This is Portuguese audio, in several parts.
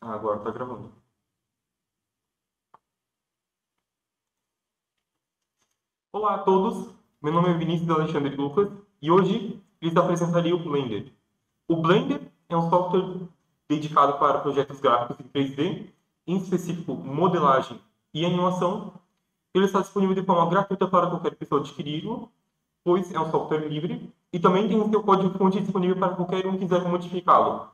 Agora está gravando. Olá a todos, meu nome é Vinícius Alexandre Lucas e hoje lhes apresentaria o Blender. O Blender é um software dedicado para projetos gráficos em 3D, em específico modelagem e animação. Ele está disponível de forma gratuita para qualquer pessoa adquiri-lo, pois é um software livre e também tem seu código-fonte disponível para qualquer um que quiser modificá-lo.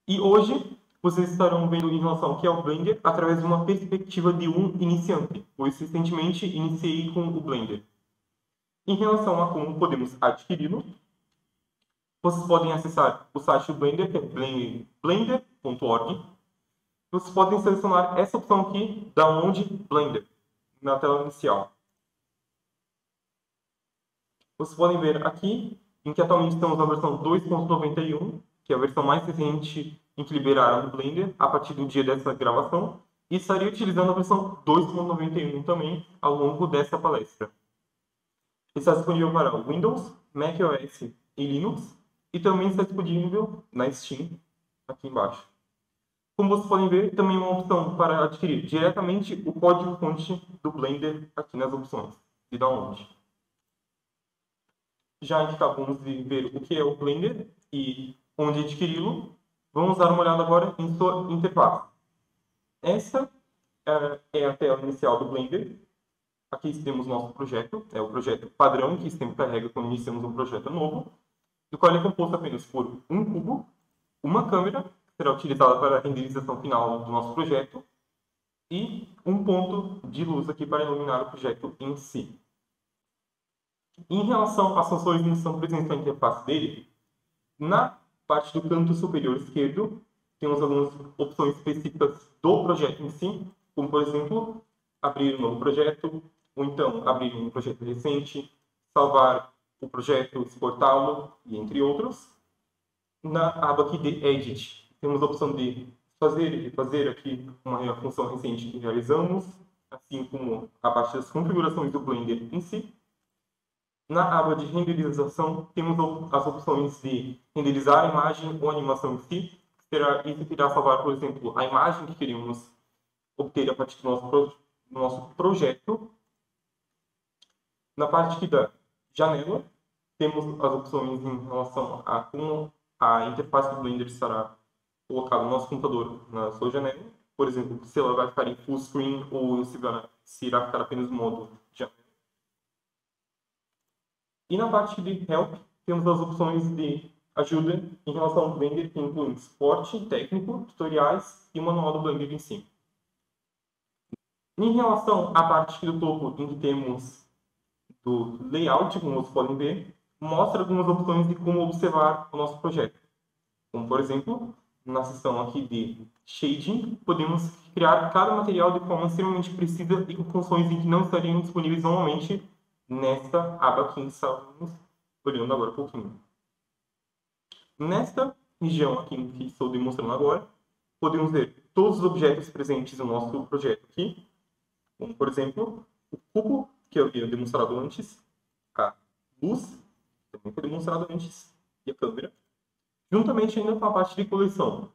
E hoje vocês estarão vendo em relação ao que é o Blender através de uma perspectiva de um iniciante, pois recentemente iniciei com o Blender. Em relação a como podemos adquiri-lo, vocês podem acessar o site do Blender, que é blender.org. Vocês podem selecionar essa opção aqui, Download Blender, na tela inicial. Vocês podem ver aqui em que atualmente estamos na versão 2.91, que é a versão mais recente em que liberaram o Blender a partir do dia dessa gravação, e estaria utilizando a versão 2.91 também ao longo dessa palestra. Está disponível para Windows, macOS e Linux, e também está disponível na Steam, aqui embaixo. Como vocês podem ver, também uma opção para adquirir diretamente o código-fonte do Blender aqui nas opções de download. Já que acabamos de ver o que é o Blender e onde adquiri-lo, vamos dar uma olhada agora em sua interface. Essa é a tela inicial do Blender. Aqui temos nosso projeto, é o projeto padrão que sempre carrega quando iniciamos um projeto novo, do qual é composto apenas por um cubo, uma câmera, que será utilizada para a renderização final do nosso projeto, e um ponto de luz aqui para iluminar o projeto em si. Em relação às funções que estão presentes na interface dele, na parte do canto superior esquerdo, temos algumas opções específicas do projeto em si, como, por exemplo, abrir um novo projeto, ou então abrir um projeto recente, salvar o projeto, exportá-lo, e entre outros. Na aba aqui de Edit, temos a opção de fazer e refazer aqui uma função recente que realizamos, assim como a parte das configurações do Blender em si. Na aba de renderização, temos as opções de renderizar a imagem ou a animação em si. Isso irá salvar, por exemplo, a imagem que queremos obter a partir do nosso projeto. Na parte aqui da janela, temos as opções em relação a como a interface do Blender estará colocada no nosso computador na sua janela. Por exemplo, se ela vai ficar em full screen ou se irá ficar apenas no modo janela. E na parte de Help, temos as opções de ajuda em relação ao Blender, que incluem suporte técnico, tutoriais e o manual do Blender em si. Em relação à parte do topo, em que temos do layout, como vocês podem ver, mostra algumas opções de como observar o nosso projeto. Como, por exemplo, na seção aqui de Shading, podemos criar cada material de forma extremamente precisa e com funções em que não estariam disponíveis normalmente nesta aba que estamos olhando agora um pouquinho. Nesta região aqui que estou demonstrando agora, podemos ver todos os objetos presentes no nosso projeto aqui, como, por exemplo, o cubo, que eu havia demonstrado antes, a luz, que também foi demonstrado antes, e a câmera, juntamente ainda com a parte de coleção.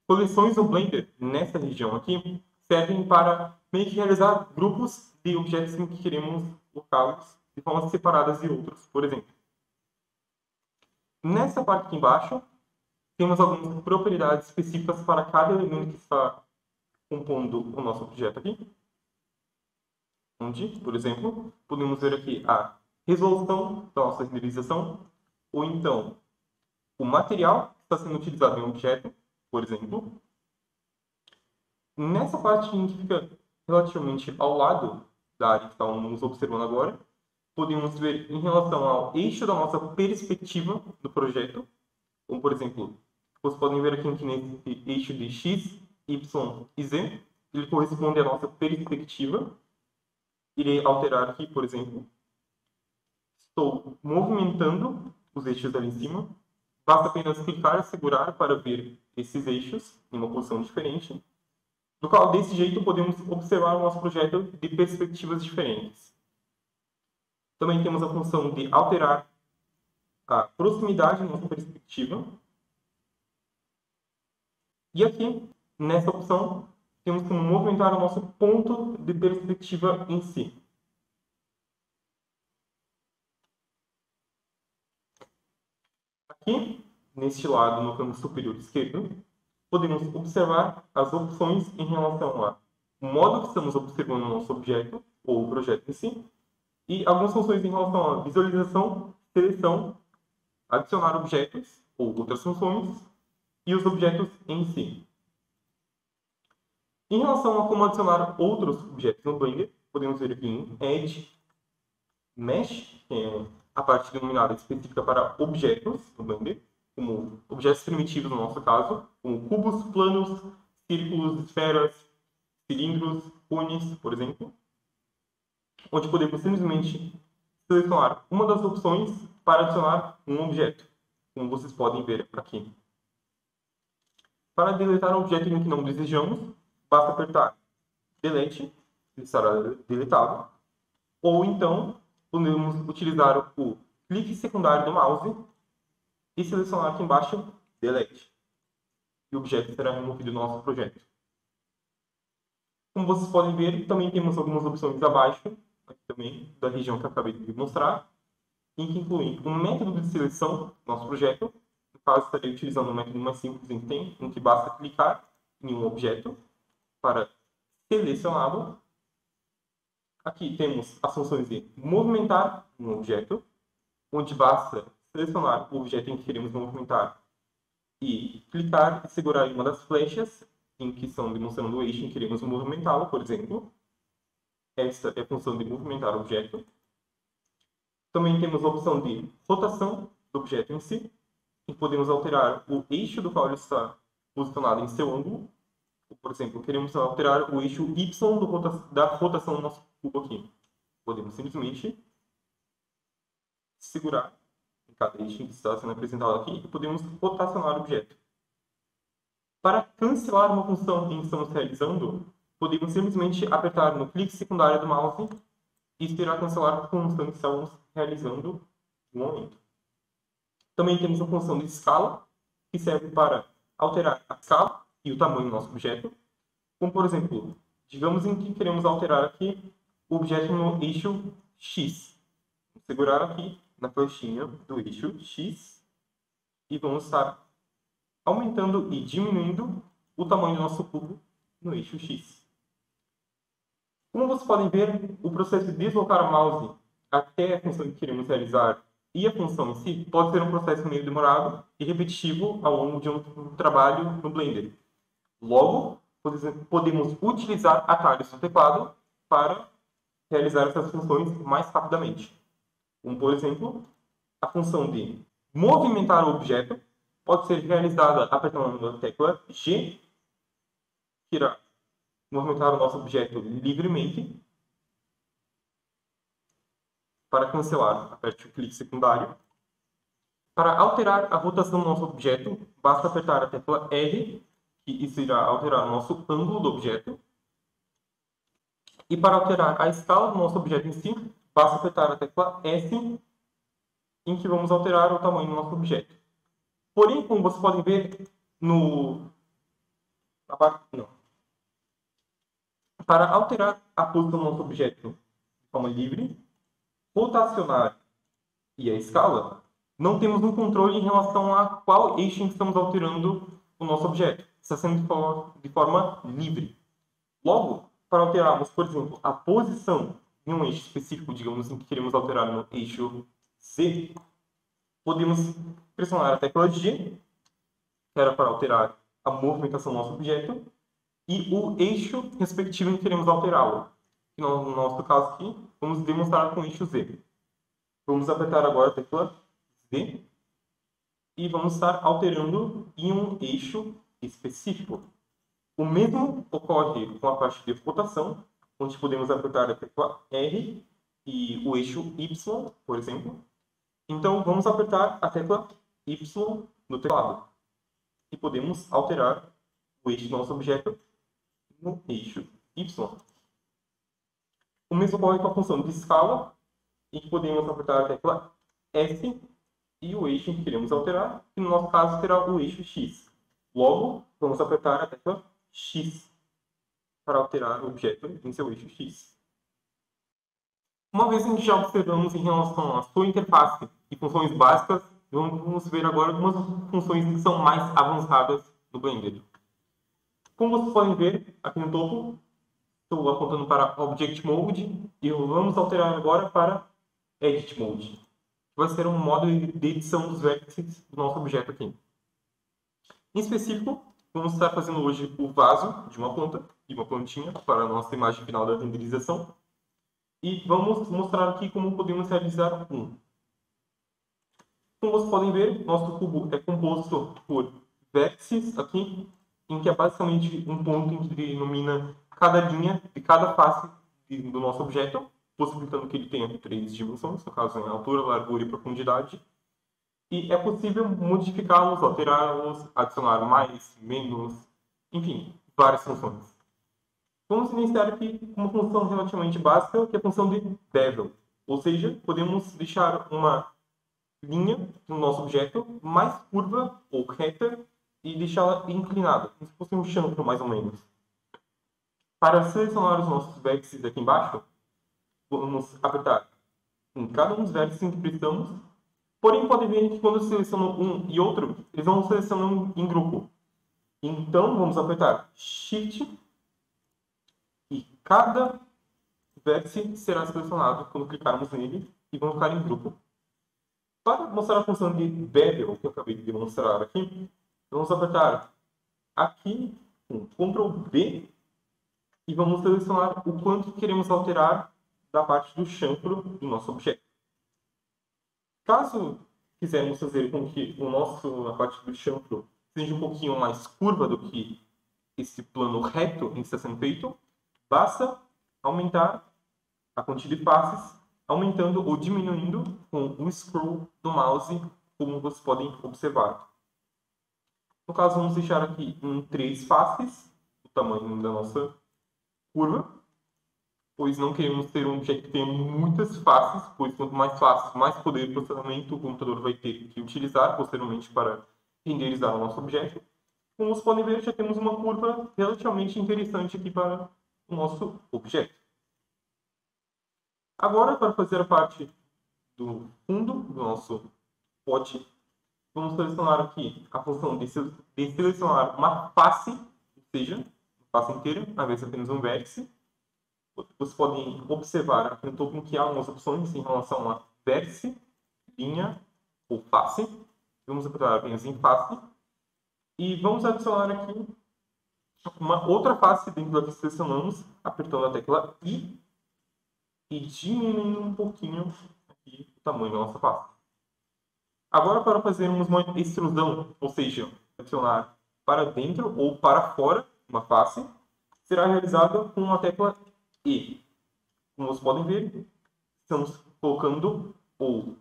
Coleções do Blender, nessa região aqui, servem para meio que realizar grupos de objetos em que queremos colocá-los de formas separadas de outros, por exemplo. Nessa parte aqui embaixo, temos algumas propriedades específicas para cada elemento que está compondo o nosso objeto aqui. Onde, por exemplo, podemos ver aqui a resolução da nossa renderização, ou então o material que está sendo utilizado em um objeto, por exemplo. Nessa parte que fica relativamente ao lado da área que estamos observando agora, podemos ver em relação ao eixo da nossa perspectiva do projeto, como, por exemplo, vocês podem ver aqui nesse eixo de X, Y e Z, ele corresponde à nossa perspectiva. Irei alterar aqui, por exemplo, estou movimentando os eixos ali em cima, basta apenas clicar e segurar para ver esses eixos em uma posição diferente, do qual desse jeito podemos observar o nosso projeto de perspectivas diferentes. Também temos a função de alterar a proximidade da nossa perspectiva. E aqui Nessa opção, temos que movimentar o nosso ponto de perspectiva em si. Aqui, neste lado, no canto superior esquerdo, podemos observar as opções em relação ao modo que estamos observando o nosso objeto, ou o projeto em si, e algumas funções em relação à visualização, seleção, adicionar objetos, ou outras funções, e os objetos em si. Em relação a como adicionar outros objetos no Blender, podemos ver aqui em Edge, Mesh, que é a parte denominada específica para objetos no Blender, como objetos primitivos no nosso caso, como cubos, planos, círculos, esferas, cilindros, cones, por exemplo, onde podemos simplesmente selecionar uma das opções para adicionar um objeto, como vocês podem ver aqui. Para deletar um objeto em que não desejamos, basta apertar Delete, ele estará deletado, ou então podemos utilizar o clique secundário do mouse e selecionar aqui embaixo Delete. E o objeto será removido do nosso projeto. Como vocês podem ver, também temos algumas opções abaixo, aqui também, da região que eu acabei de mostrar, em que incluem um método de seleção do nosso projeto. No caso, estarei utilizando o método mais simples em que tem, em que basta clicar em um objeto para selecioná-lo. Aqui temos as funções de movimentar um objeto, onde basta selecionar o objeto em que queremos movimentar e clicar e segurar em uma das flechas em que estão demonstrando o eixo em que queremos movimentá-lo, por exemplo. Esta é a função de movimentar o objeto. Também temos a opção de rotação do objeto em si, em que podemos alterar o eixo do qual ele está posicionado em seu ângulo. Por exemplo, queremos alterar o eixo Y da rotação do nosso cubo aqui. Podemos simplesmente segurar em cada eixo que está sendo apresentado aqui e podemos rotacionar o objeto. Para cancelar uma função em que estamos realizando, podemos simplesmente apertar no clique secundário do mouse e esperar cancelar a função que estamos realizando no momento. Também temos a função de escala, que serve para alterar a escala e o tamanho do nosso objeto. Como, por exemplo, digamos em que queremos alterar aqui o objeto no eixo X. Vamos segurar aqui na flechinha do eixo X e vamos estar aumentando e diminuindo o tamanho do nosso cubo no eixo X. Como vocês podem ver, o processo de deslocar o mouse até a função que queremos realizar e a função em si pode ser um processo meio demorado e repetitivo ao longo de um trabalho no Blender. Logo, podemos utilizar atalhos do teclado para realizar essas funções mais rapidamente. Como, por exemplo, a função de movimentar o objeto pode ser realizada apertando a tecla G, que irá movimentar o nosso objeto livremente. Para cancelar, aperte o clique secundário. Para alterar a rotação do nosso objeto, basta apertar a tecla R, que isso irá alterar o nosso ângulo do objeto. E para alterar a escala do nosso objeto em si, basta apertar a tecla S, em que vamos alterar o tamanho do nosso objeto. Porém, como vocês podem ver, para alterar a posição do nosso objeto de forma livre, rotacionar e a escala, não temos um controle em relação a qual eixo em que estamos alterando o nosso objeto. Está sendo de forma livre. Logo, para alterarmos, por exemplo, a posição em um eixo específico, digamos em que queremos alterar no eixo Z, podemos pressionar a tecla G, que era para alterar a movimentação do nosso objeto, e o eixo respectivo em que queremos alterá-lo. No nosso caso aqui, vamos demonstrar com o eixo Z. Vamos apertar agora a tecla Z e vamos estar alterando em um eixo específico. O mesmo ocorre com a parte de rotação, onde podemos apertar a tecla R e o eixo Y, por exemplo. Então, vamos apertar a tecla Y no teclado. E podemos alterar o eixo do nosso objeto no eixo Y. O mesmo ocorre com a função de escala, em que podemos apertar a tecla S e o eixo em que queremos alterar, que no nosso caso será o eixo X. Logo, vamos apertar a tecla X para alterar o objeto em seu eixo X. Uma vez que já observamos em relação à sua interface e funções básicas, vamos ver agora algumas funções que são mais avançadas no Blender. Como vocês podem ver aqui no topo, estou apontando para Object Mode e vamos alterar agora para Edit Mode, que vai ser um modo de edição dos vértices do nosso objeto aqui. Em específico, vamos estar fazendo hoje o vaso de uma planta e uma plantinha para a nossa imagem final da renderização. E vamos mostrar aqui como podemos realizar um. Como vocês podem ver, nosso cubo é composto por vértices aqui, em que é basicamente um ponto em que denomina cada linha de cada face do nosso objeto, possibilitando que ele tenha 3 dimensões, no caso em altura, largura e profundidade. E é possível modificá-los, alterá-los, adicionar mais, menos, enfim, várias funções. Vamos iniciar aqui com uma função relativamente básica, que é a função de bevel. Ou seja, podemos deixar uma linha no nosso objeto mais curva ou reta e deixá-la inclinada, como se fosse um chanfro mais ou menos. Para selecionar os nossos vértices aqui embaixo, vamos apertar em cada um dos vértices em que precisamos. Porém, podem ver que quando eu seleciono um e outro, eles vão selecionando em grupo. Então, vamos apertar Shift e cada vértice será selecionado quando clicarmos nele e vão ficar em grupo. Para mostrar a função de bevel que eu acabei de demonstrar aqui, vamos apertar aqui com Ctrl B e vamos selecionar o quanto queremos alterar da parte do chanfro do nosso objeto. Caso quisermos fazer com que a parte do chanfro seja um pouquinho mais curva do que esse plano reto em que está sendo feito, basta aumentar a quantidade de faces, aumentando ou diminuindo com o scroll do mouse, como vocês podem observar. No caso, vamos deixar aqui em 3 faces, o tamanho da nossa curva, pois não queremos ter um objeto que tenha muitas faces, pois quanto mais faces, mais poder de processamento o computador vai ter que utilizar posteriormente para renderizar o nosso objeto. Como vocês podem ver, já temos uma curva relativamente interessante aqui para o nosso objeto. Agora, para fazer a parte do fundo do nosso pote, vamos selecionar aqui a função de selecionar uma face, ou seja, uma face inteira, ao invés de apenas um vértice. Vocês podem observar aqui no topo que há algumas opções em relação a vértice, linha ou face. Vamos apertar apenas em face. E vamos adicionar aqui uma outra face dentro da que selecionamos, apertando a tecla I e diminuindo um pouquinho aqui o tamanho da nossa face. Agora, para fazermos uma extrusão, ou seja, adicionar para dentro ou para fora uma face, será realizada com a tecla E. Como vocês podem ver, estamos colocando ou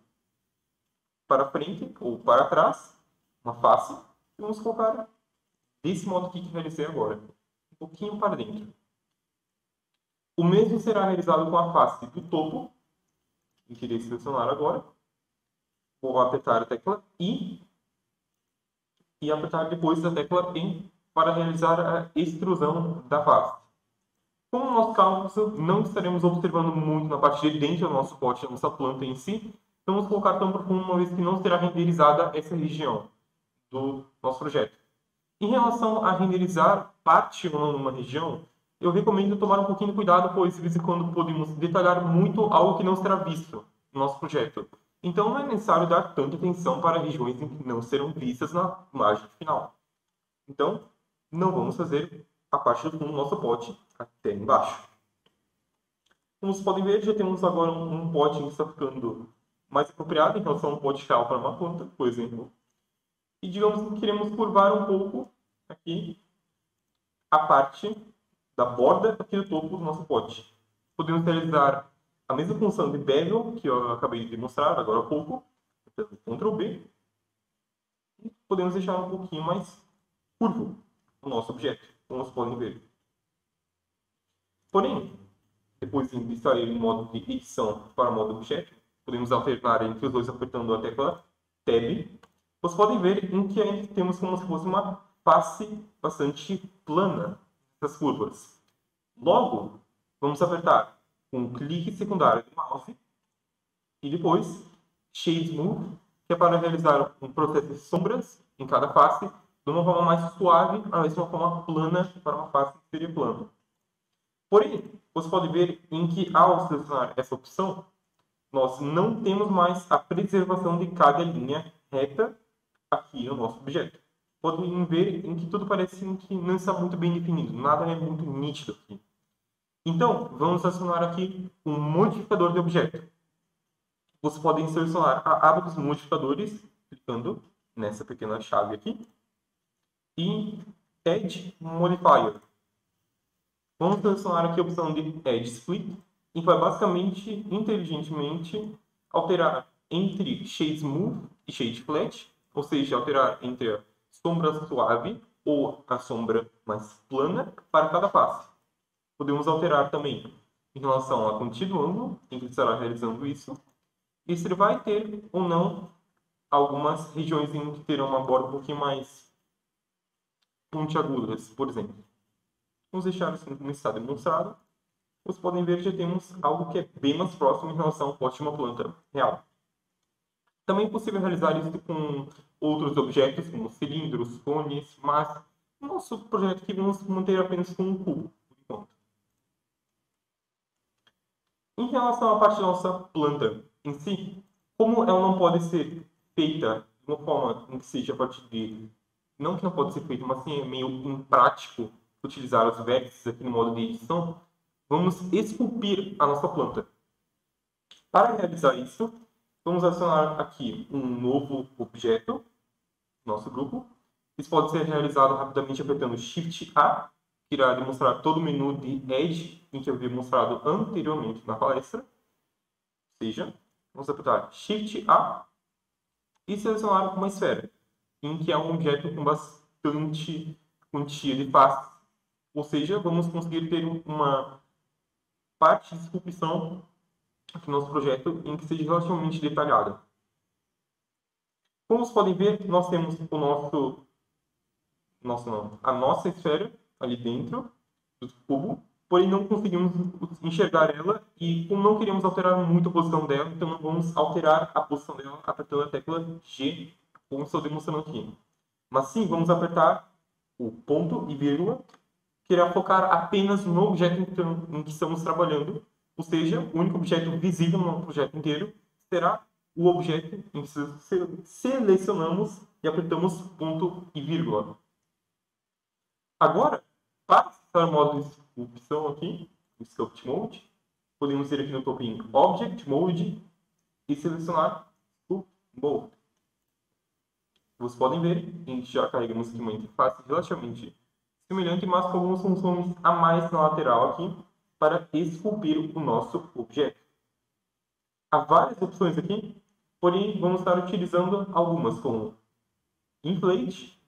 para frente ou para trás uma face e vamos colocar desse modo aqui que realizei agora, um pouquinho para dentro. O mesmo será realizado com a face do topo, que irei selecionar agora. Vou apertar a tecla I e apertar depois a tecla E para realizar a extrusão da face. Como no nosso caso, não estaremos observando muito na parte de dentro do nosso pote, da nossa planta em si, vamos colocar tão profundo uma vez que não será renderizada essa região do nosso projeto. Em relação a renderizar parte ou não numa região, eu recomendo tomar um pouquinho de cuidado, pois de vez em quando podemos detalhar muito algo que não será visto no nosso projeto. Então não é necessário dar tanta atenção para regiões que não serão vistas na imagem final. Então, não vamos fazer a parte do fundo do nosso pote até embaixo. Como vocês podem ver, já temos agora um pote que está ficando mais apropriado em relação a um pote real para uma planta, por exemplo. E digamos que queremos curvar um pouco aqui a parte da borda aqui do topo do nosso pote. Podemos realizar a mesma função de bevel que eu acabei de mostrar agora há pouco, Ctrl B, e podemos deixar um pouquinho mais curvo o nosso objeto, como vocês podem ver. Porém, depois de instalar o modo de edição para o modo objeto, podemos alternar entre os dois apertando a tecla Tab. Vocês podem ver em que ainda temos como se fosse uma face bastante plana essas curvas. Logo, vamos apertar com um clique secundário do mouse e depois Shade Smooth, que é para realizar um processo de sombras em cada face de uma forma mais suave, ao invés de uma forma plana para uma face que seria plana. Porém, você pode ver em que ao selecionar essa opção, nós não temos mais a preservação de cada linha reta aqui no nosso objeto. Podem ver em que tudo parece que não está muito bem definido, nada é muito nítido aqui. Então, vamos acionar aqui um modificador de objeto. Vocês podem selecionar a aba dos modificadores, clicando nessa pequena chave aqui, e Add Modifier. Vamos selecionar aqui a opção de Add Split, e vai basicamente, inteligentemente, alterar entre Shade Smooth e Shade Flat, ou seja, alterar entre a sombra suave ou a sombra mais plana para cada face. Podemos alterar também em relação a contínuo ângulo, em que estará realizando isso, e se ele vai ter ou não algumas regiões em que terão uma borda um pouquinho mais pontiagudas, por exemplo. Vamos deixar assim como está demonstrado. Vocês podem ver que já temos algo que é bem mais próximo em relação ao pote de uma planta real. Também é possível realizar isso com outros objetos, como cilindros, cones, mas no nosso projeto aqui vamos manter apenas com um cubo, por enquanto. Em relação à parte da nossa planta em si, como ela não pode ser feita de uma forma em que seja a partir de... Não que não pode ser feita, mas sim é meio imprático utilizar os vértices aqui no modo de edição, vamos esculpir a nossa planta. Para realizar isso, vamos adicionar aqui um novo objeto no nosso grupo. Isso pode ser realizado rapidamente apertando Shift A, que irá demonstrar todo o menu de Edge em que eu havia mostrado anteriormente na palestra. Ou seja, vamos apertar Shift A e selecionar uma esfera, em que é um objeto com bastante quantia de faces. Ou seja, vamos conseguir ter uma parte de esculpição aqui no nosso projeto em que seja relativamente detalhada. Como vocês podem ver, nós temos o a nossa esfera ali dentro do cubo, porém não conseguimos enxergar ela e como não queremos alterar muito a posição dela, então não vamos alterar a posição dela apertando a tecla G, como estou demonstrando aqui. Mas sim, vamos apertar o ponto e vírgula, que irá focar apenas no objeto em que estamos trabalhando, ou seja, o único objeto visível no projeto inteiro será o objeto em que selecionamos e apertamos ponto e vírgula. Agora, para acessar o modo de esculpição aqui, o Sculpt Mode, podemos ir aqui no topo em Object Mode e selecionar Sculpt Mode. Vocês podem ver que já carregamos aqui uma interface relativamente semelhante, mas com algumas funções a mais na lateral aqui para esculpir o nosso objeto. Há várias opções aqui, porém vamos estar utilizando algumas como Inflate,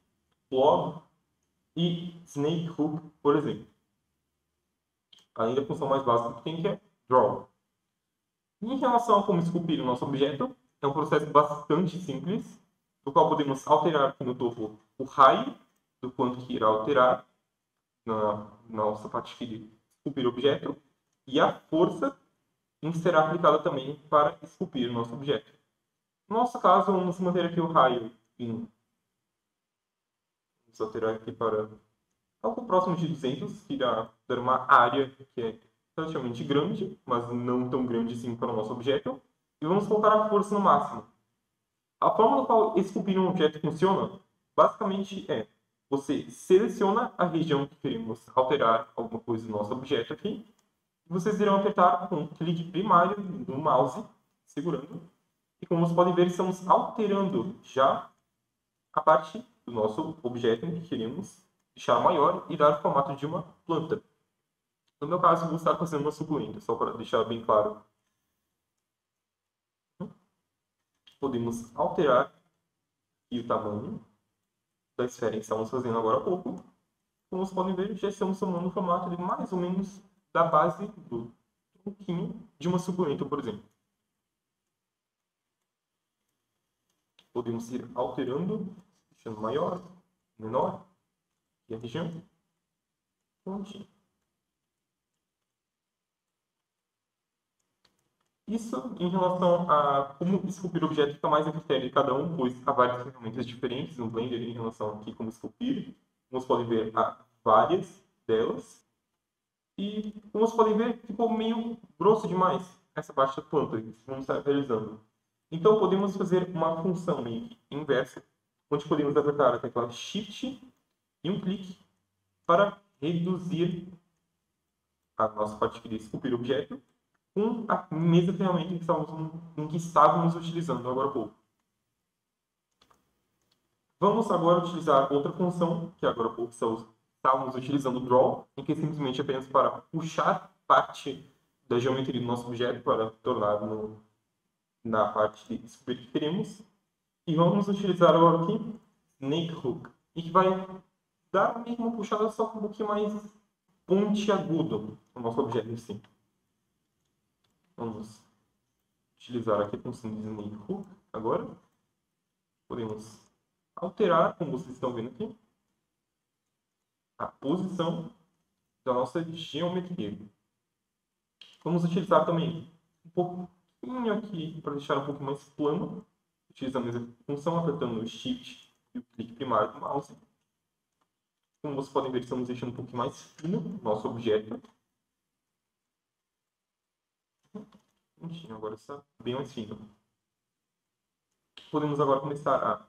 Blob e Snake Hook, por exemplo. Além da função mais básica que tem, que é Draw. Em relação a como esculpir o nosso objeto, é um processo bastante simples, no qual podemos alterar aqui no topo o raio do quanto que irá alterar na nossa parte de esculpir o objeto e a força em que será aplicada também para esculpir o nosso objeto. No nosso caso, vamos manter aqui o raio em... Vamos alterar aqui para algo próximo de 200, que irá dar uma área que é relativamente grande, mas não tão grande assim para o nosso objeto. E vamos colocar a força no máximo. A forma no qual esculpir um objeto funciona, basicamente é, você seleciona a região que queremos alterar alguma coisa no nosso objeto aqui, e vocês irão apertar com um clique primário no mouse, segurando, e como vocês podem ver, estamos alterando já a parte do nosso objeto que queremos deixar maior e dar o formato de uma planta. No meu caso, vou estar fazendo uma suculenta, só para deixar bem claro. Podemos alterar aqui o tamanho da esfera que estamos fazendo agora há pouco. Como vocês podem ver, já estamos tomando o formato de mais ou menos da base do tronquinho de uma suculenta, por exemplo. Podemos ir alterando, deixando maior, menor, e a região. pontinho. Isso em relação a como esculpir o objeto fica mais a critério de cada um, pois há várias ferramentas diferentes no Blender em relação aqui como esculpir. Como vocês podem ver, há várias delas. E, como vocês podem ver, ficou meio grosso demais essa parte da planta que vamos estar realizando. Então, podemos fazer uma função meio que inversa, onde podemos apertar a tecla Shift e um clique para reduzir a nossa parte de esculpir o objeto com a mesma ferramenta em que estávamos utilizando agora há pouco. Vamos agora utilizar outra função, que agora há pouco estávamos utilizando o Draw, em que é simplesmente apenas para puxar parte da geometria do nosso objeto para tornar na parte de esculpir que queremos. E vamos utilizar agora aqui Snake Hook, e que vai dar uma puxada só um pouquinho mais pontiagudo no nosso objeto em si. Vamos utilizar aqui a função de Snake Hook agora. Podemos alterar, como vocês estão vendo aqui, a posição da nossa geometria. Vamos utilizar também um pouquinho aqui para deixar um pouco mais plano, utilizando a mesma função, apertando o Shift e o clique primário do mouse. Como vocês podem ver, estamos deixando um pouquinho mais fino o nosso objeto. Agora está bem mais fino. Podemos agora começar a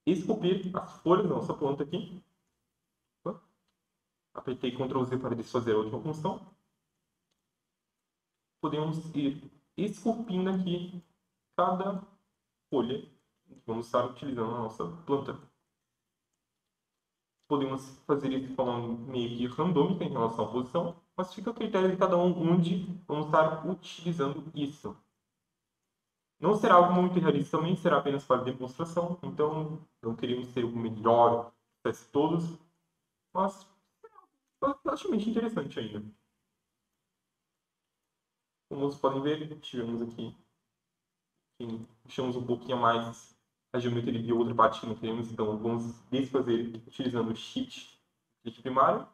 esculpir as folhas da nossa planta aqui. Apertei Ctrl Z para desfazer a última função. Podemos ir esculpindo aqui cada folha que vamos estar utilizando na nossa planta. Podemos fazer isso de forma meio que randômica em relação à posição, mas fica a critério de cada um onde vamos estar utilizando isso. Não será algo muito realista também, será apenas para demonstração, então não queremos ser o melhor de todos, mas é relativamente interessante ainda. Como vocês podem ver, tivemos aqui, puxamos um pouquinho a mais a geometria de outra parte que não queremos, então vamos desfazer utilizando o Shift, clique primário.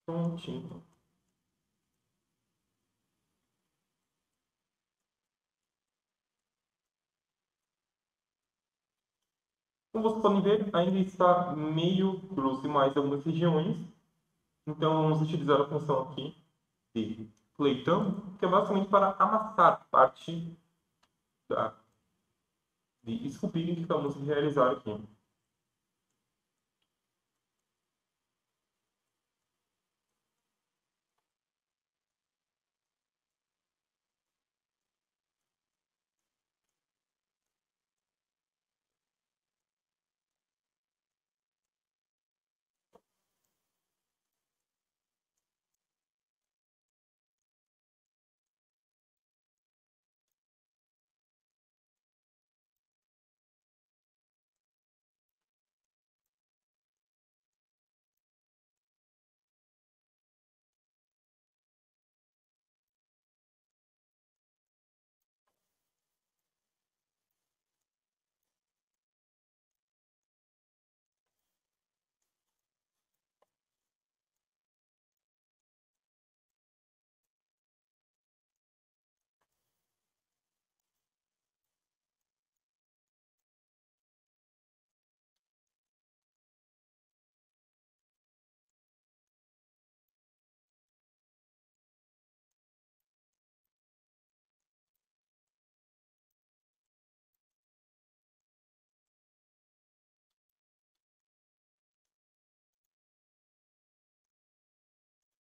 Prontinho. Como vocês podem ver, ainda está meio grosso demais em algumas regiões, então vamos utilizar a função aqui de Playthumb, que é basicamente para amassar parte de esculpir que vamos realizar aqui.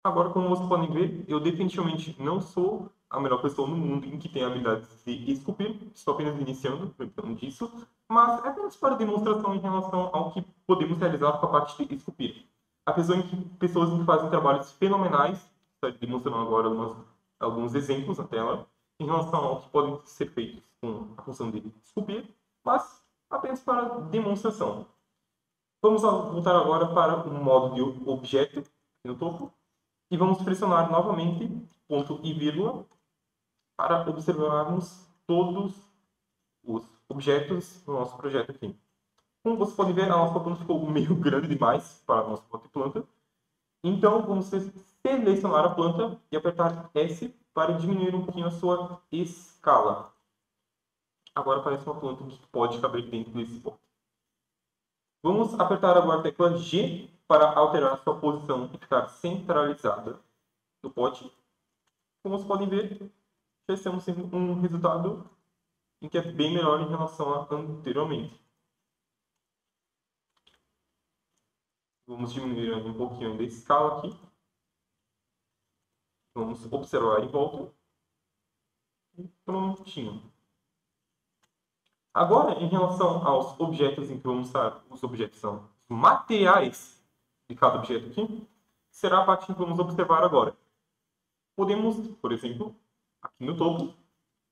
Agora, como vocês podem ver, eu definitivamente não sou a melhor pessoa no mundo em que tem habilidades de esculpir, estou apenas iniciando, lembrando disso, mas é apenas para demonstração em relação ao que podemos realizar com a parte de esculpir. Apesar de que pessoas que fazem trabalhos fenomenais, estou demonstrando agora alguns exemplos na tela, em relação ao que podem ser feitos com a função de esculpir, mas apenas para demonstração. Vamos voltar agora para o modo de objeto, aqui no topo, e vamos pressionar novamente ponto e vírgula para observarmos todos os objetos do nosso projeto aqui. Como vocês podem ver, a nossa planta ficou meio grande demais para a nossa planta. Então, vamos selecionar a planta e apertar S para diminuir um pouquinho a sua escala. Agora parece uma planta que pode caber dentro desse pote. Vamos apertar agora a tecla G para alterar a sua posição e ficar centralizada no pote. Como vocês podem ver, já estamos tendo um resultado em que é bem melhor em relação a anteriormente. Vamos diminuir um pouquinho da escala aqui. Vamos observar em volta. E prontinho. Agora, em relação aos objetos em que vamos usar, os objetos são os materiais de cada objeto aqui, será a parte que vamos observar agora. Podemos, por exemplo, aqui no topo,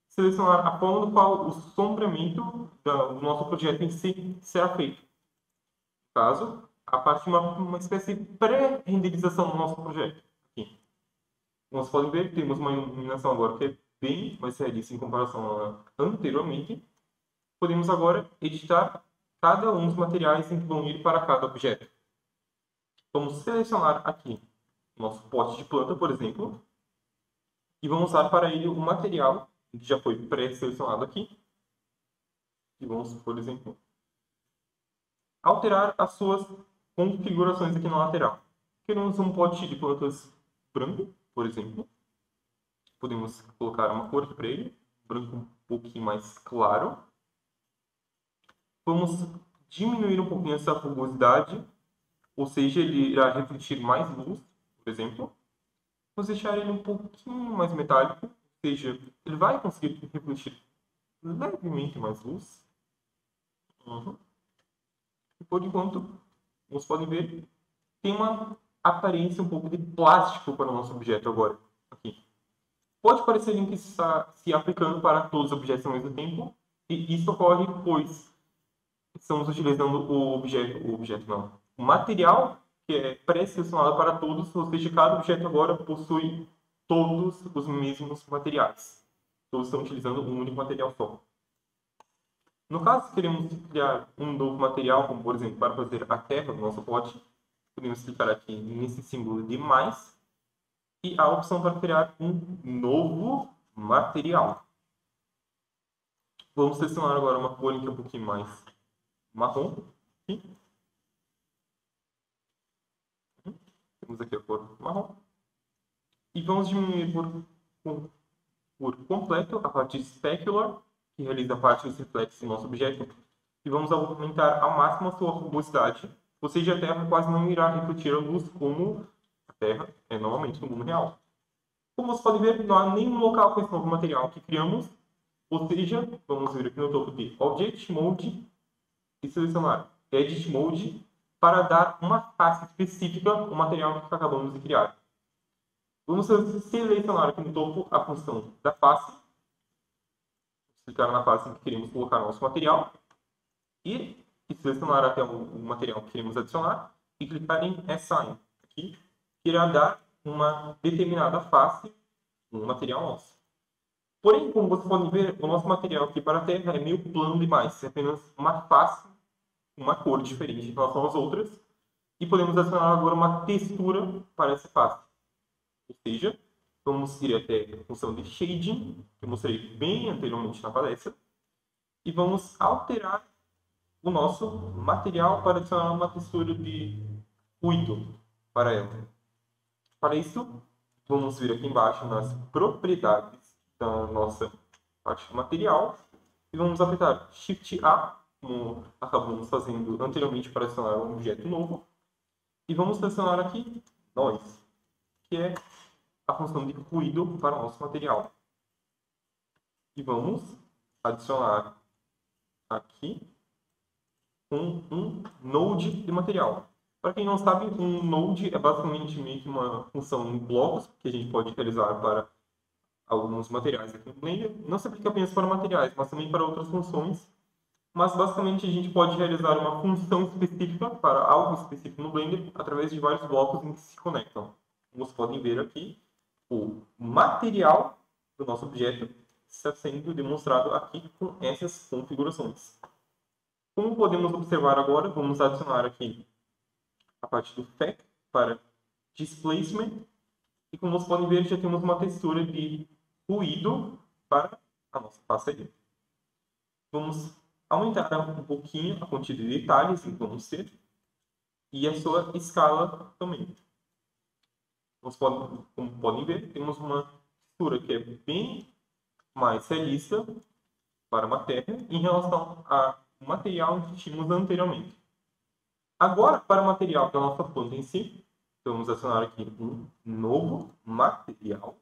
selecionar a forma no qual o sombreamento do nosso projeto em si será feito. No caso, a parte de uma espécie de pré-renderização do nosso projeto. Aqui. Como vocês podem ver, temos uma iluminação agora que é bem mais realista em comparação a anteriormente. Podemos agora editar cada um dos materiais em que vão ir para cada objeto. Vamos selecionar aqui o nosso pote de planta, por exemplo, e vamos usar para ele o material que já foi pré-selecionado aqui. E vamos, por exemplo, alterar as suas configurações aqui na lateral. Queremos um pote de plantas branco, por exemplo. Podemos colocar uma cor para ele, branco um pouquinho mais claro. Vamos diminuir um pouquinho essa rugosidade, ou seja, ele irá refletir mais luz, por exemplo. Vamos deixar ele um pouquinho mais metálico, ou seja, ele vai conseguir refletir levemente mais luz. E por enquanto, vocês podem ver, tem uma aparência um pouco de plástico para o nosso objeto agora. Aqui. Pode parecer que está se aplicando para todos os objetos ao mesmo tempo, e isso ocorre pois estamos utilizando o material que é pré-selecionado para todos, ou seja, cada objeto agora possui todos os mesmos materiais. Todos estão utilizando um único material só. No caso, se queremos criar um novo material, como por exemplo, para fazer a terra do nosso pote, podemos clicar aqui nesse símbolo de mais e a opção para criar um novo material. Vamos selecionar agora uma cor que é um pouquinho mais marrom. Aqui. Temos aqui a cor marrom. E vamos diminuir por completo a parte specular, que realiza a parte dos reflexos do nosso objeto. E vamos aumentar ao máximo a sua rugosidade, ou seja, a Terra quase não irá refletir a luz como a Terra é normalmente no mundo real. Como vocês podem ver, não há nenhum local com esse novo material que criamos, ou seja, vamos vir aqui no topo de Object Mode e selecionar Edit Mode para dar uma face específica ao material que acabamos de criar. Vamos selecionar aqui no topo a função da face. Vamos clicar na face em que queremos colocar nosso material e selecionar até o material que queremos adicionar e clicar em Assign aqui, que irá dar uma determinada face no material nosso. Porém, como vocês podem ver, o nosso material aqui para a Terra é meio plano demais, é apenas uma face, uma cor diferente em relação às outras, e podemos adicionar agora uma textura para essa face. Ou seja, vamos ir até a função de Shading, que eu mostrei bem anteriormente na palestra, e vamos alterar o nosso material para adicionar uma textura de ruído para ela. Para isso, vamos vir aqui embaixo nas propriedades da nossa parte do material e vamos apertar Shift A, como acabamos fazendo anteriormente para adicionar um objeto novo. E vamos selecionar aqui Noise, que é a função de ruído para o nosso material. E vamos adicionar aqui um node de material. Para quem não sabe, um node é basicamente meio que uma função em blocos que a gente pode realizar para alguns materiais aqui no Blender. Não se aplica apenas para materiais, mas também para outras funções. Mas basicamente a gente pode realizar uma função específica para algo específico no Blender através de vários blocos em que se conectam. Como vocês podem ver aqui, o material do nosso objeto está sendo demonstrado aqui com essas configurações. Como podemos observar agora, vamos adicionar aqui a parte do FAC para Displacement. E como vocês podem ver, já temos uma textura de ruído para a nossa face. Vamos aumentar um pouquinho a quantidade de detalhes que vamos ter e a sua escala também. Como podem ver, temos uma textura que é bem mais realista para uma terra em relação ao material que tínhamos anteriormente. Agora, para o material da nossa planta em si, vamos adicionar aqui um novo material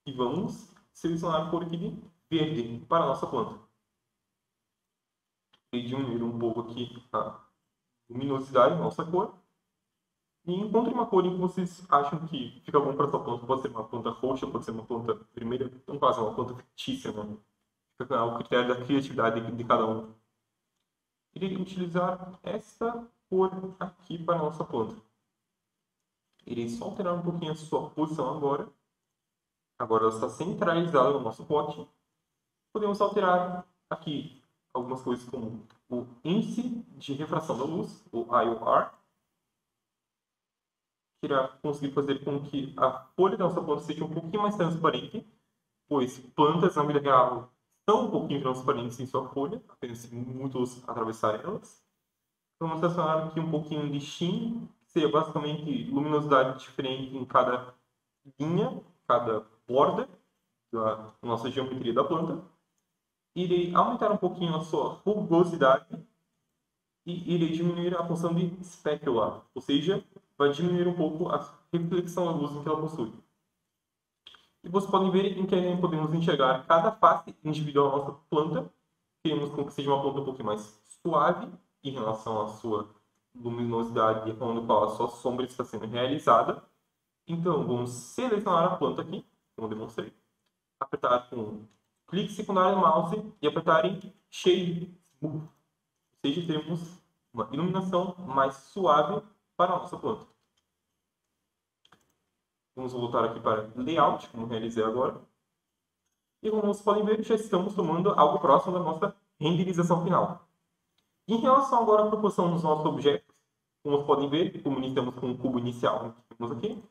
e vamos selecionar a cor aqui de verde para a nossa planta. E diminuir um pouco aqui a luminosidade da nossa cor. E encontre uma cor em que vocês acham que fica bom para a sua planta. Pode ser uma planta roxa, pode ser uma planta vermelha, não quase uma planta fictícia, né? Fica ao critério da criatividade de cada um. Irei utilizar esta cor aqui para a nossa planta. Irei só alterar um pouquinho a sua posição agora. Agora ela está centralizada no nosso pote. Podemos alterar aqui algumas coisas como o índice de refração da luz, o IOR, que irá conseguir fazer com que a folha da nossa planta seja um pouquinho mais transparente, pois plantas na vida real são um pouquinho transparentes em sua folha, apenas se muito luz atravessar elas. Vamos adicionar aqui um pouquinho de sheen, que seria basicamente luminosidade diferente em cada linha, cada borda da nossa geometria da planta. Irei aumentar um pouquinho a sua rugosidade e irei diminuir a função de specular, ou seja, vai diminuir um pouco a reflexão da luz que ela possui. E vocês podem ver em que podemos enxergar cada face individual da nossa planta. Queremos que seja uma planta um pouquinho mais suave em relação à sua luminosidade e onde qual a sua sombra está sendo realizada. Então, vamos selecionar a planta aqui, como eu demonstrei. Apertar com clique secundário no mouse e apertar em Shade Smooth. Ou seja, temos uma iluminação mais suave para a nossa planta. Vamos voltar aqui para Layout, como realizei agora. E como vocês podem ver, já estamos tomando algo próximo da nossa renderização final. Em relação agora à proporção dos nossos objetos, como vocês podem ver, como iniciamos com o cubo inicial que temos aqui,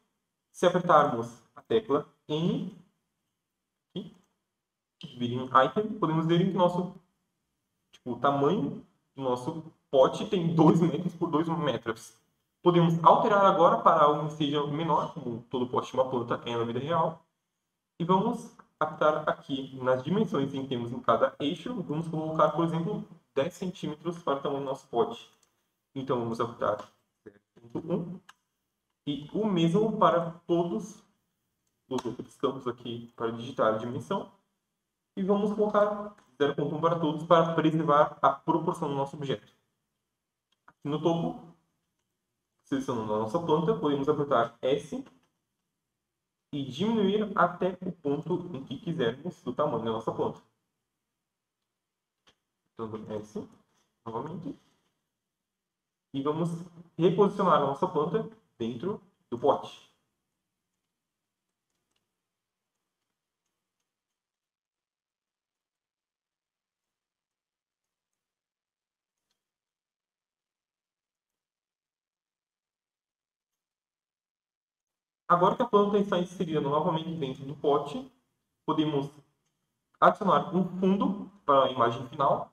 se apertarmos a tecla N, aqui, vir em Item, podemos ver que o tamanho do nosso pote tem 2 metros por 2 metros. Podemos alterar agora para algo que seja menor, como todo pote de uma planta é na vida real. E vamos apertar aqui nas dimensões que temos em cada eixo. Vamos colocar, por exemplo, 10 centímetros para o tamanho do nosso pote. Então vamos apertar 0.1 e o mesmo para todos os outros campos aqui para digitar a dimensão. E vamos colocar 0.1 para todos para preservar a proporção do nosso objeto. Aqui no topo, selecionando a nossa planta, podemos apertar S e diminuir até o ponto em que quisermos do tamanho da nossa planta. Então, S novamente. E vamos reposicionar a nossa planta dentro do pote. Agora que a planta está inserida novamente dentro do pote, podemos adicionar um fundo para a imagem final,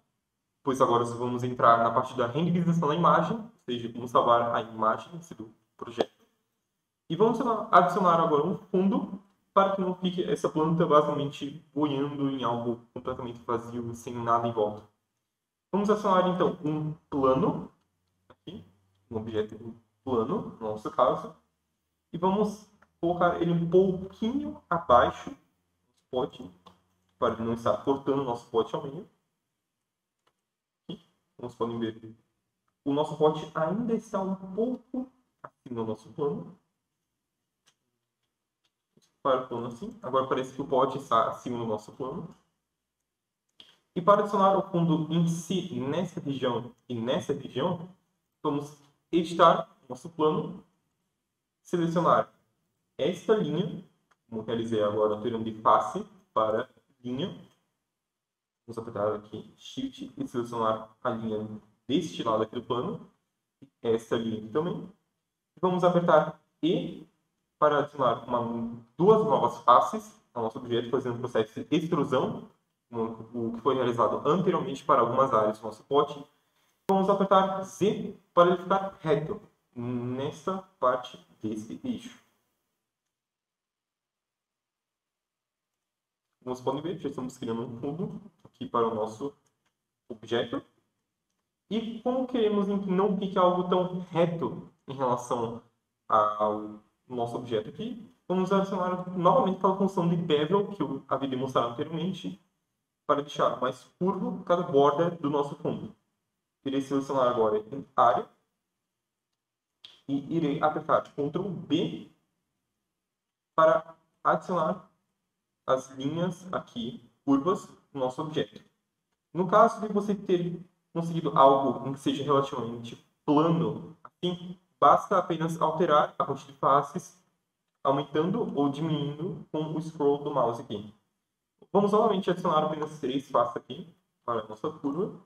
pois agora vamos entrar na parte da renderização da imagem, ou seja, vamos salvar a imagem do projeto. E vamos adicionar agora um fundo para que não fique essa planta basicamente boiando em algo completamente vazio, sem nada em volta. Vamos adicionar então um plano, aqui, um objeto plano, no nosso caso, e vamos colocar ele um pouquinho abaixo do pote, para não estar cortando o nosso pote ao meio. Aqui, como vocês podem ver, o nosso pote ainda está um pouco acima do nosso plano. Para o plano assim. Agora parece que o pote está acima do nosso plano. E para adicionar o fundo em si nessa região e nessa região, vamos editar nosso plano, selecionar esta linha, como realizei agora no termo de face, para linha. Vamos apertar aqui Shift e selecionar a linha deste lado aqui do plano. Essa linha aqui também. Vamos apertar E para adicionar duas novas faces ao nosso objeto, fazendo o processo de extrusão, o que foi realizado anteriormente para algumas áreas do nosso pote. Vamos apertar Z para ele ficar reto nesta parte desse eixo. Como vocês podem ver, já estamos criando um fundo aqui para o nosso objeto. E como queremos que não fique algo tão reto em relação ao nosso objeto aqui, vamos adicionar novamente aquela função de bevel que eu havia demonstrado anteriormente, para deixar mais curvo cada borda do nosso fundo. Irei selecionar agora em área e irei apertar Ctrl B para adicionar as linhas aqui curvas no nosso objeto. No caso de você ter conseguido algo que seja relativamente plano, assim, basta apenas alterar a quantidade de faces, aumentando ou diminuindo com o scroll do mouse aqui. Vamos novamente adicionar apenas 3 faces aqui para a nossa curva.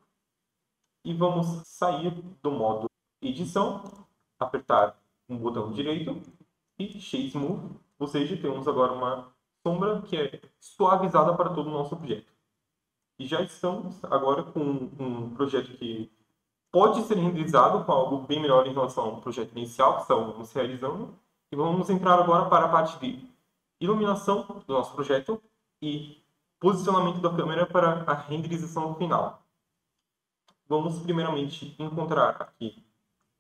E vamos sair do modo edição, apertar um botão direito e Shade Smooth, ou seja, temos agora uma sombra que é suavizada para todo o nosso objeto. E já estamos agora com um projeto que pode ser renderizado com algo bem melhor em relação ao projeto inicial que estamos realizando. E vamos entrar agora para a parte de iluminação do nosso projeto e posicionamento da câmera para a renderização final. Vamos primeiramente encontrar aqui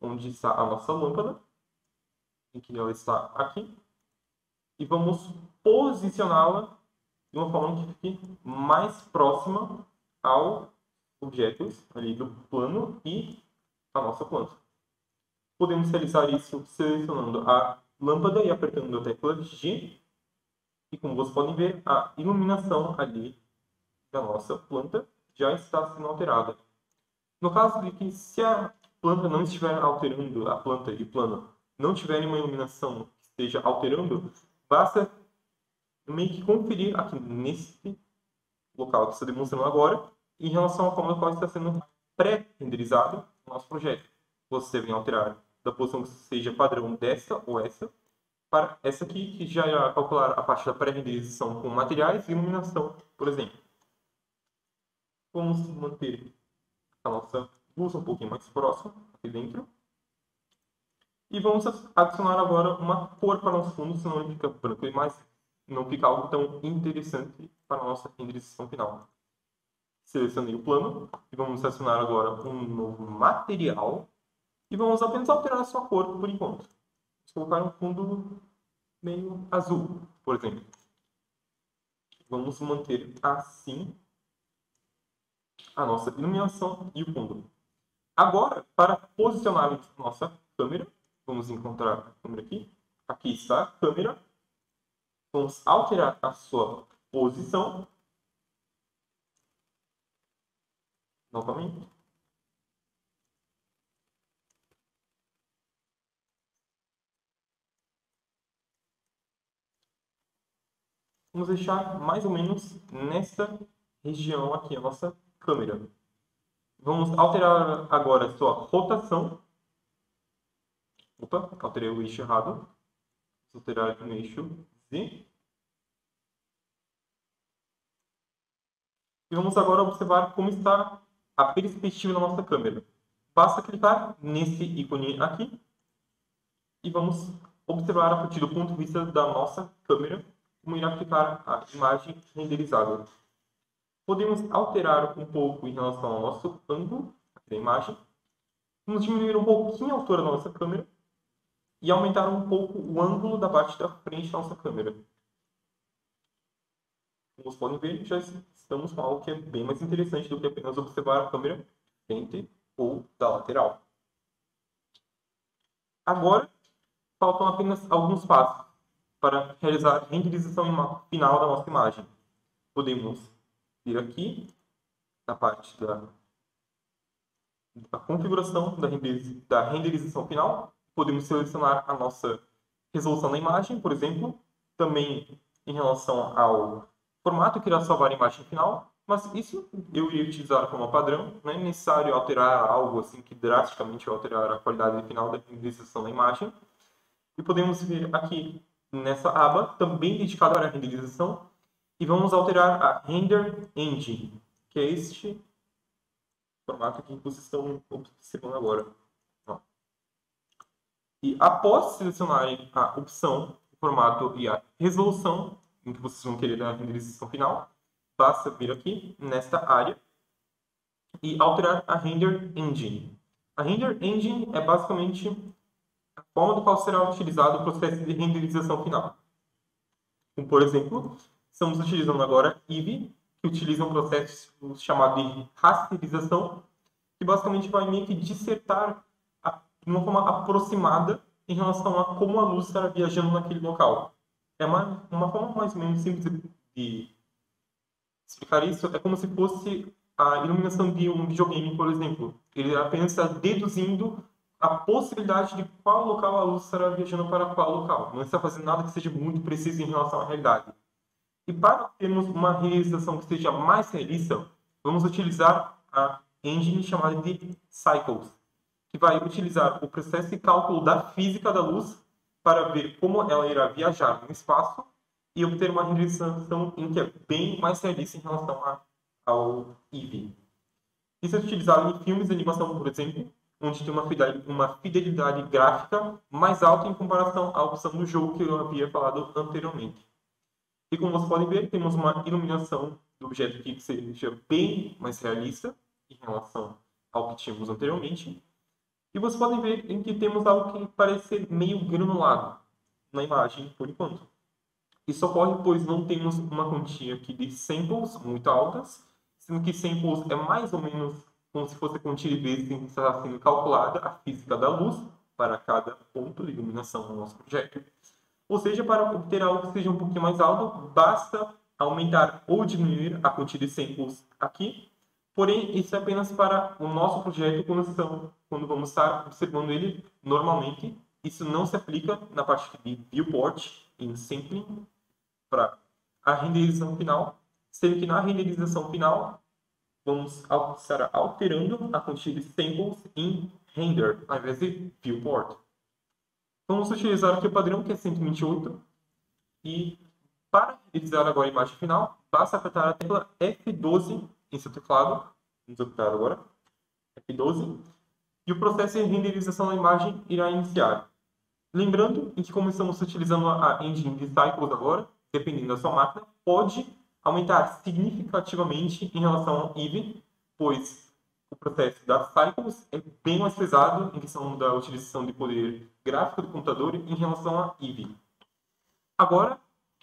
onde está a nossa lâmpada, em que ela está aqui, e vamos posicioná-la de uma forma que fique mais próxima ao objeto ali do plano e a nossa planta. Podemos realizar isso selecionando a lâmpada e apertando a tecla G, e como vocês podem ver, a iluminação ali da nossa planta já está sendo alterada. No caso de que se a planta não estiver alterando, a planta e o plano não tiverem uma iluminação que esteja alterando, basta meio que conferir aqui nesse local que estou demonstrando agora, em relação à forma qual está sendo pré-renderizado o nosso projeto. Você vem alterar da posição que seja padrão dessa ou essa, para essa aqui, que já irá calcular a parte da pré-renderização com materiais e iluminação, por exemplo. Vamos manter a nossa luz um pouquinho mais próxima aqui dentro. E vamos adicionar agora uma cor para o nosso fundo, senão ele fica branco demais. Não fica algo tão interessante para a nossa renderização final. Selecionei o plano e vamos adicionar agora um novo material. E vamos apenas alterar a sua cor por enquanto. Vamos colocar um fundo meio azul, por exemplo. Vamos manter assim a nossa iluminação e o fundo. Agora, para posicionar a nossa câmera, vamos encontrar a câmera aqui. Aqui está a câmera. Vamos alterar a sua posição. Novamente. Vamos deixar mais ou menos nesta região aqui a nossa câmera. Vamos alterar agora a sua rotação. Opa, alterei o eixo errado. Vamos alterar aqui no eixo Z. E vamos agora observar como está a perspectiva da nossa câmera. Basta clicar nesse ícone aqui e vamos observar a partir do ponto de vista da nossa câmera como irá ficar a imagem renderizada. Podemos alterar um pouco em relação ao nosso ângulo da imagem. Vamos diminuir um pouquinho a altura da nossa câmera e aumentar um pouco o ângulo da parte da frente da nossa câmera. Como vocês podem ver, já estamos com algo que é bem mais interessante do que apenas observar a câmera frente ou da lateral. Agora, faltam apenas alguns passos para realizar a renderização final da nossa imagem. Podemos ir aqui na parte da configuração da renderização final. Podemos selecionar a nossa resolução da imagem, por exemplo. Também em relação ao formato que irá salvar a imagem final, mas isso eu iria utilizar como padrão, não é necessário alterar algo assim que drasticamente vai alterar a qualidade final da renderização da imagem. E podemos ver aqui nessa aba, também dedicada para a renderização, e vamos alterar a Render Engine, que é este formato que vocês estão observando agora. E após selecionarem a opção, o formato e a resolução em que vocês vão querer a renderização final, basta vir aqui nesta área e alterar a Render Engine. A Render Engine é basicamente a forma do qual será utilizado o processo de renderização final. Como, por exemplo, estamos utilizando agora Eevee, que utiliza um processo chamado de rasterização, que basicamente vai meio que dissertar de uma forma aproximada em relação a como a luz estará viajando naquele local. É uma forma mais ou menos simples de explicar isso. É como se fosse a iluminação de um videogame, por exemplo. Ele apenas está deduzindo a possibilidade de qual local a luz estará viajando para qual local. Não está fazendo nada que seja muito preciso em relação à realidade. E para termos uma realização que seja mais realista, vamos utilizar a engine chamada de Cycles, que vai utilizar o processo de cálculo da física da luz para ver como ela irá viajar no espaço e obter uma renderização em que é bem mais realista em relação ao Eevee. Isso é utilizado em filmes de animação, por exemplo, onde tem uma fidelidade gráfica mais alta em comparação à opção do jogo que eu havia falado anteriormente. E como vocês podem ver, temos uma iluminação do objeto aqui que seja bem mais realista em relação ao que tínhamos anteriormente. E vocês podem ver em que temos algo que parece ser meio granulado na imagem por enquanto. Isso ocorre pois não temos uma quantia aqui de samples muito altas, sendo que samples é mais ou menos como se fosse a quantia de vezes em que está sendo calculada a física da luz para cada ponto de iluminação do nosso projeto. Ou seja, para obter algo que seja um pouquinho mais alto, basta aumentar ou diminuir a quantia de samples aqui. Porém, isso é apenas para o nosso projeto quando vamos estar observando ele normalmente. Isso não se aplica na parte de viewport, em sampling, para a renderização final, sendo que na renderização final vamos estar alterando a quantia de samples em render, ao invés de viewport. Vamos utilizar aqui o padrão, que é 128, e para renderizar agora a imagem final, basta apertar a tecla F12 em seu teclado, vamos apertar agora, F12, e o processo de renderização da imagem irá iniciar. Lembrando que como estamos utilizando a engine de Cycles agora, dependendo da sua máquina, pode aumentar significativamente em relação ao Eevee, pois o processo da Cycles é bem mais pesado em questão da utilização de poder gráfico do computador em relação a Eevee. Agora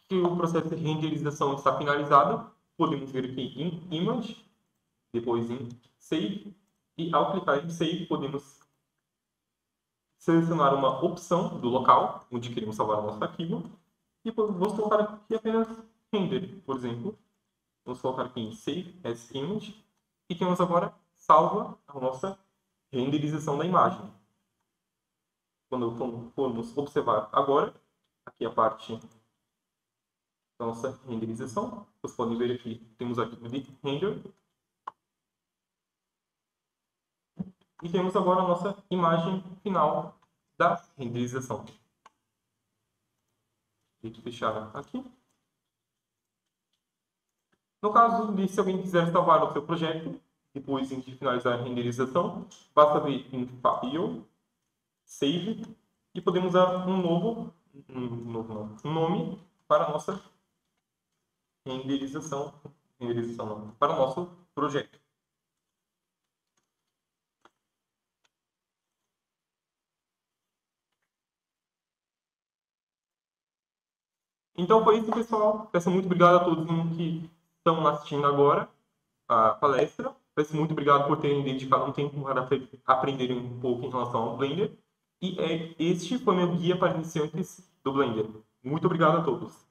que o processo de renderização está finalizado, podemos vir aqui em Image, depois em Save, e ao clicar em Save podemos selecionar uma opção do local onde queremos salvar o nosso arquivo, e vamos colocar aqui apenas Render, por exemplo. Vamos colocar aqui em Save as Image, e temos agora salva a nossa renderização da imagem. Quando formos observar agora, aqui a parte da nossa renderização, vocês podem ver aqui, temos aqui de Render, e temos agora a nossa imagem final da renderização. Vou fechar aqui. No caso de se alguém quiser salvar o seu projeto, depois de finalizar a renderização, basta vir em File, Save, e podemos dar um nome para a nossa para o nosso projeto. Então foi isso, pessoal. Peço muito obrigado a todos que estão assistindo agora a palestra. Peço muito obrigado por terem dedicado um tempo para aprenderem um pouco em relação ao Blender. E este foi meu guia para iniciantes do Blender. Muito obrigado a todos.